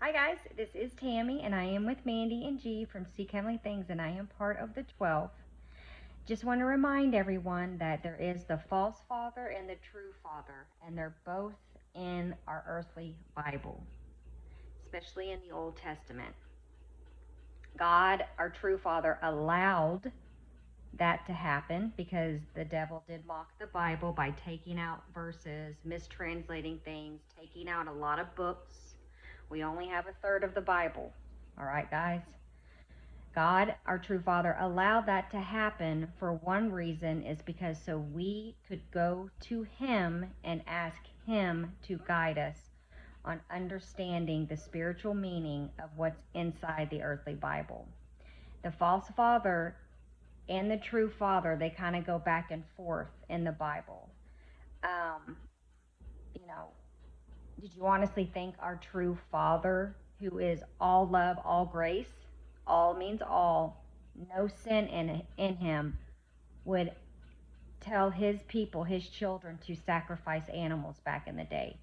Hi guys, this is Tammy and I am with Mandy and G from Seek Heavenly Things and I am part of the 12. Just want to remind everyone that there is the false father and the true father, and they're both in our earthly Bible, especially in the Old Testament. God, our true father, allowed that to happen because the devil did mock the Bible by taking out verses, mistranslating things, taking out a lot of books. We only have a third of the Bible. All right, guys? God, our true Father, allowed that to happen for one reason, is because so we could go to Him and ask Him to guide us on understanding the spiritual meaning of what's inside the earthly Bible. The false father and the true father, they kind of go back and forth in the Bible. Um, you know, did you honestly think our true father, who is all love, all grace, all means all, no sin in him, would tell his people, his children, to sacrifice animals back in the day,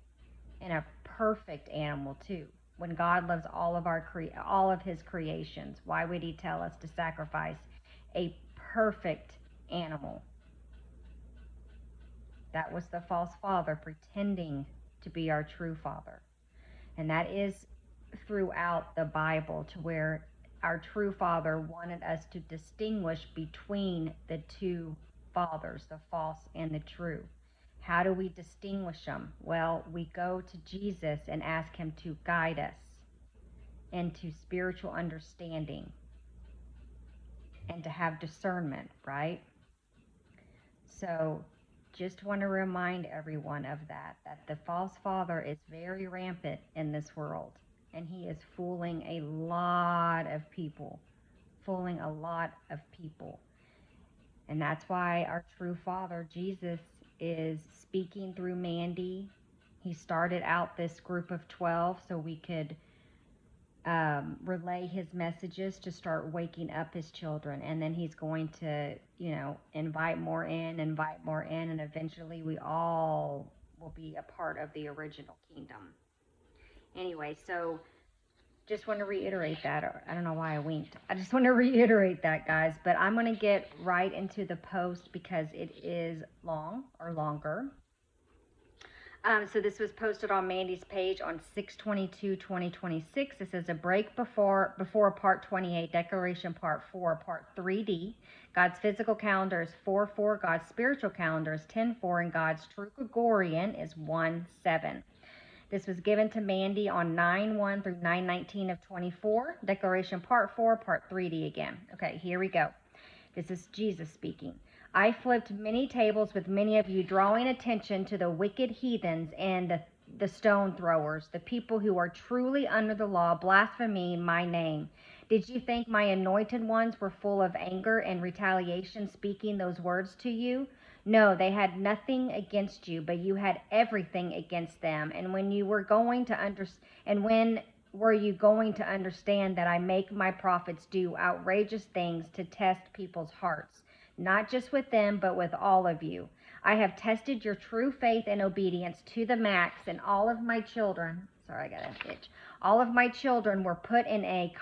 and a perfect animal too? When God loves all of his creations, why would he tell us to sacrifice a perfect animal? That was the false father pretending to be our true father. And that is throughout the Bible, to where our true father wanted us to distinguish between the two fathers, the false and the true. How do we distinguish them? Well, we go to Jesus and ask him to guide us into spiritual understanding and to have discernment, right? So just want to remind everyone of that the false father is very rampant in this world, and he is fooling a lot of people, And that's why our true father, Jesus, is speaking through Mandy. He started out this group of 12 so we could relay his messages to start waking up his children, and then he's going to invite more in, and eventually we all will be a part of the original kingdom. Anyway, so just want to reiterate that, or I don't know why I winked. I just want to reiterate that, guys, but I'm going to get right into the post because it is long or longer. So this was posted on Mandy's page on 6/22/2026. This is a break before part 28, declaration part 4, part 3D. God's physical calendar is 4/4. God's spiritual calendar is 10/4, and God's true Gregorian is 1/7. This was given to Mandy on 9/1 through 9/19 of 24. Declaration part 4, part 3D again. Okay, here we go. This is Jesus speaking. I flipped many tables with many of you, drawing attention to the wicked heathens and the stone throwers, the people who are truly under the law, blaspheming my name. Did you think my anointed ones were full of anger and retaliation, speaking those words to you? No, they had nothing against you, but you had everything against them. And when you were going to were you going to understand that I make my prophets do outrageous things to test people's hearts? Not just with them, but with all of you. I have tested your true faith and obedience to the max, and all of my children, sorry, I got an itch. All of my children were put in a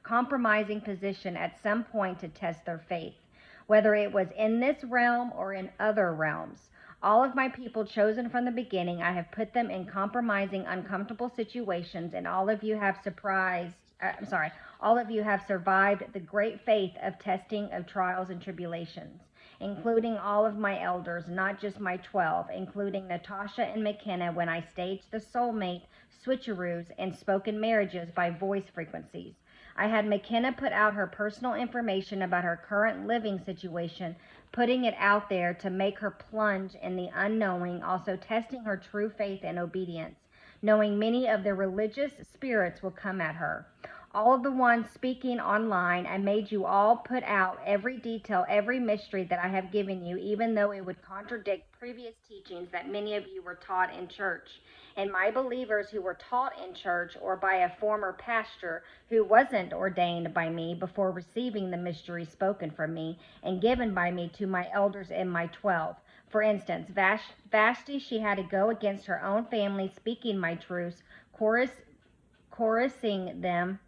compromising position at some point to test their faith, whether it was in this realm or in other realms. All of my people chosen from the beginning, I have put them in compromising, uncomfortable situations, and all of you have survived the great faith of testing of trials and tribulations, including all of my elders, not just my 12, including Natasha and McKenna when I staged the soulmate switcheroos and spoken marriages by voice frequencies. I had McKenna put out her personal information about her current living situation, putting it out there to make her plunge in the unknowing, also testing her true faith and obedience, knowing many of the religious spirits will come at her. All of the ones speaking online, I made you all put out every detail, every mystery that I have given you, even though it would contradict previous teachings that many of you were taught in church. And my believers who were taught in church or by a former pastor who wasn't ordained by me before receiving the mystery spoken from me and given by me to my elders and my 12. For instance, Vashti, she had to go against her own family speaking my truths. Chorus chorusing them,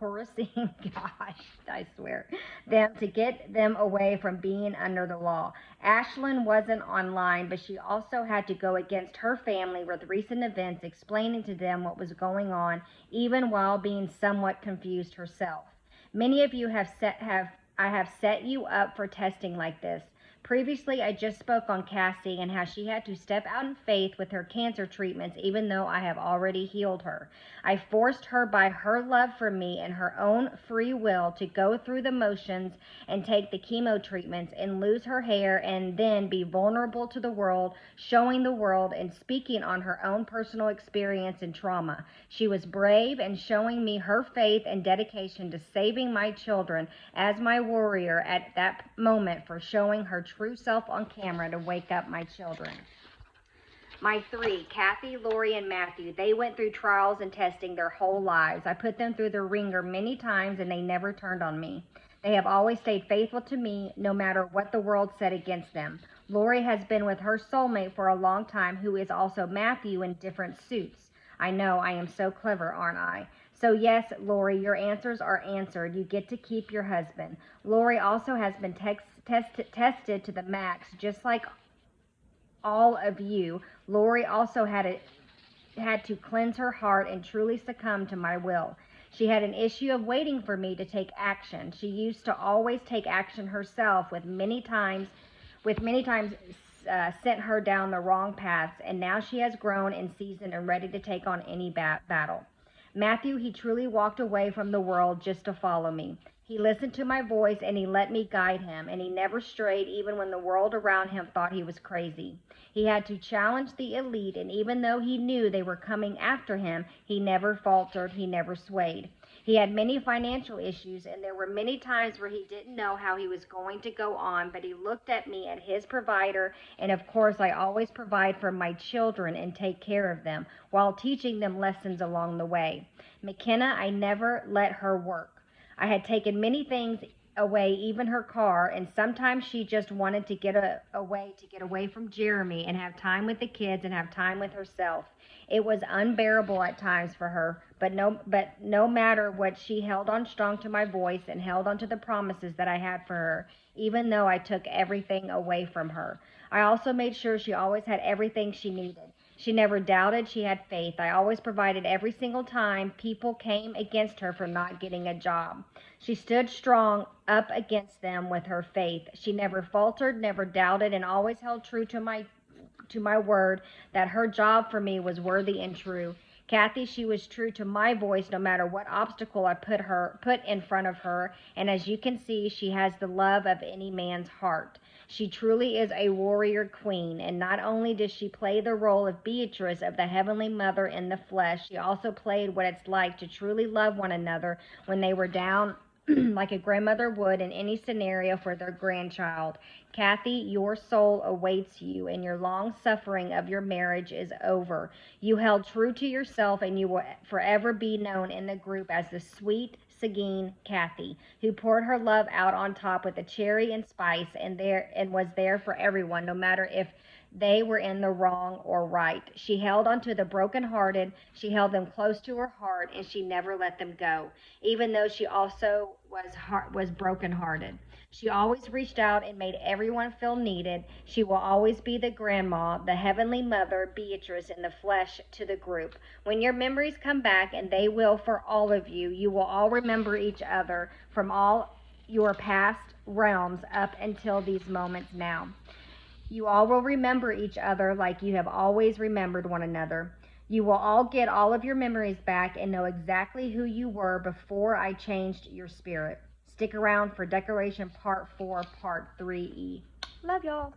gosh, I swear, them to get them away from being under the law. Ashlyn wasn't online, but she also had to go against her family with recent events, explaining to them what was going on, even while being somewhat confused herself. Many of you I have set you up for testing like this. Previously, I just spoke on Cassie and how she had to step out in faith with her cancer treatments, even though I have already healed her. I forced her by her love for me and her own free will to go through the motions and take the chemo treatments and lose her hair and then be vulnerable to the world, showing the world and speaking on her own personal experience and trauma. She was brave and showing me her faith and dedication to saving my children as my warrior at that moment for showing her true self on camera to wake up my children. My three, Kathy, Lori, and Matthew, they went through trials and testing their whole lives. I put them through the ringer many times and they never turned on me. They have always stayed faithful to me no matter what the world said against them. Lori has been with her soulmate for a long time, who is also Matthew, in different suits. I know, I am so clever, aren't I? So yes, Lori, your answers are answered. You get to keep your husband. Lori also has been tested to the max, just like all of you. Lori also had to cleanse her heart and truly succumb to my will. She had an issue of waiting for me to take action. She used to always take action herself, with many times sent her down the wrong paths, and now she has grown and seasoned and ready to take on any battle. Matthew, he truly walked away from the world just to follow me. He listened to my voice and he let me guide him, and he never strayed even when the world around him thought he was crazy. He had to challenge the elite, and even though he knew they were coming after him, he never faltered, he never swayed. He had many financial issues, and there were many times where he didn't know how he was going to go on, but he looked at me as his provider, and of course I always provide for my children and take care of them, while teaching them lessons along the way. McKenna, I never let her work. I had taken many things away, even her car, and sometimes she just wanted to get away from Jeremy and have time with the kids and have time with herself. It was unbearable at times for her, but no matter what, she held on strong to my voice and held on to the promises that I had for her, even though I took everything away from her. I also made sure she always had everything she needed. She never doubted, she had faith. I always provided every single time people came against her for not getting a job. She stood strong up against them with her faith. She never faltered, never doubted, and always held true to my word that her job for me was worthy and true. Kathy, she was true to my voice no matter what obstacle I put in front of her, and as you can see, she has the love of any man's heart. She truly is a warrior queen, and not only does she play the role of Beatrice, of the Heavenly Mother in the flesh, she also played what it's like to truly love one another when they were down like a grandmother would in any scenario for their grandchild. Kathy, your soul awaits you, and your long suffering of your marriage is over. You held true to yourself, and you will forever be known in the group as the sweet Seguin Kathy, who poured her love out on top with a cherry and spice, and was there for everyone, no matter if they were in the wrong or right. She held onto the brokenhearted. She held them close to her heart, and she never let them go, even though she also was brokenhearted. She always reached out and made everyone feel needed. She will always be the grandma, the Heavenly Mother, Beatrice in the flesh to the group. When your memories come back, and they will for all of you, you will all remember each other from all your past realms up until these moments now. You all will remember each other like you have always remembered one another. You will all get all of your memories back and know exactly who you were before I changed your spirit. Stick around for Decoration Part 4, Part 3E. Love y'all.